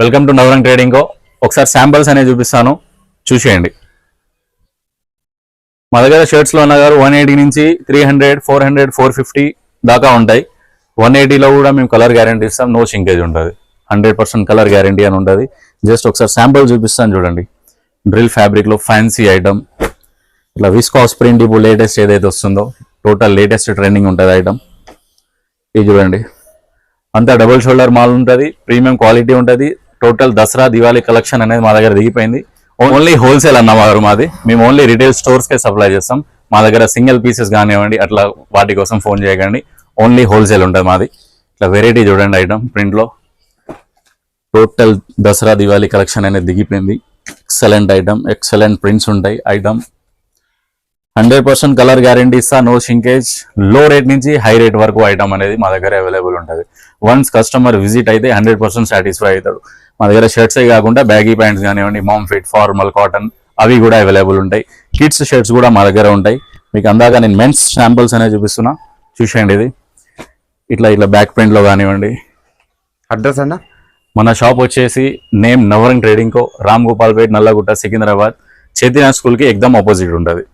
Welcome to Navrang trading కో. ఒకసారి samples అనేది చూపిస్తాను, చూసేయండి. మా దగ్గర షర్ట్స్లో ఉన్న గారు 180 నుంచి 300, 400, 450 దాకా ఉంటాయి. 180లో కూడా మేము కలర్ గ్యారంటీ ఇస్తాం, నో షింకేజ్ ఉంటుంది, 100% కలర్ గ్యారంటీ అని ఉంటుంది. జస్ట్ ఒకసారి శాంపిల్ చూపిస్తాను చూడండి. డ్రిల్ ఫ్యాబ్రిక్లో ఫ్యాన్సీ ఐటమ్, ఇట్లా విస్కాస్ ప్రింట్ ఇప్పుడు లేటెస్ట్ ఏదైతే వస్తుందో టోటల్ లేటెస్ట్ ట్రెండింగ్ ఉంటుంది ఐటమ్. ఇది చూడండి, అంతా డబుల్ షోల్డర్ మాల్ ఉంటుంది, ప్రీమియం క్వాలిటీ ఉంటుంది. టోటల్ దసరా దివాళీ కలెక్షన్ అనేది మా దగ్గర దిగిపోయింది. ఓన్లీ హోల్సేల్ అన్నవారు మాది, మేము ఓన్లీ రిటైల్ స్టోర్స్కే సప్లై చేస్తాం. మా దగ్గర సింగిల్ పీసెస్ కానివ్వండి అట్లా వాటి కోసం ఫోన్ చేయకండి, ఓన్లీ హోల్సేల్ ఉంటుంది మాది. ఇట్లా వెరైటీ చూడండి ఐటమ్ ప్రింట్లో, టోటల్ దసరా దివాళీ కలెక్షన్ అనేది దిగిపోయింది. ఎక్సలెంట్ ఐటమ్, ఎక్సలెంట్ ప్రింట్స్ ఉంటాయి ఐటమ్. 100% కలర్ గ్యారంటీ ఇస్తా, నో షింకేజ్. లో రేట్ నుంచి హై రేట్ వరకు ఐటమ్ అనేది మా దగ్గర అవైలబుల్ ఉంటుంది. వన్స్ కస్టమర్ విజిట్ అయితే 100% సాటిస్ఫై అవుతాడు. మా దగ్గర షర్ట్సే కాకుండా బ్యాగీ ప్యాంట్స్ కానివ్వండి, మామ్ ఫిట్, ఫార్మల్, కాటన్ అవి కూడా అవైలబుల్ ఉంటాయి. కిడ్స్ షర్ట్స్ కూడా మా దగ్గర ఉంటాయి. మీకు అందాక నేను మెన్స్ శాంపుల్స్ అనేది చూపిస్తున్నా, చూసేయండి. ఇది ఇట్లా ఇట్లా బ్యాక్ ప్రింట్లో కానివ్వండి. అడ్రస్ అన్న మన షాప్ వచ్చేసి నేమ్ నవరంగ్ ట్రేడింగ్ కో, రామ్ గోపాల్ పేట్, నల్లగుట్ట, సికింద్రాబాద్. చైతన్య స్కూల్కి ఎగ్దమ్ ఆపోజిట్ ఉంటుంది.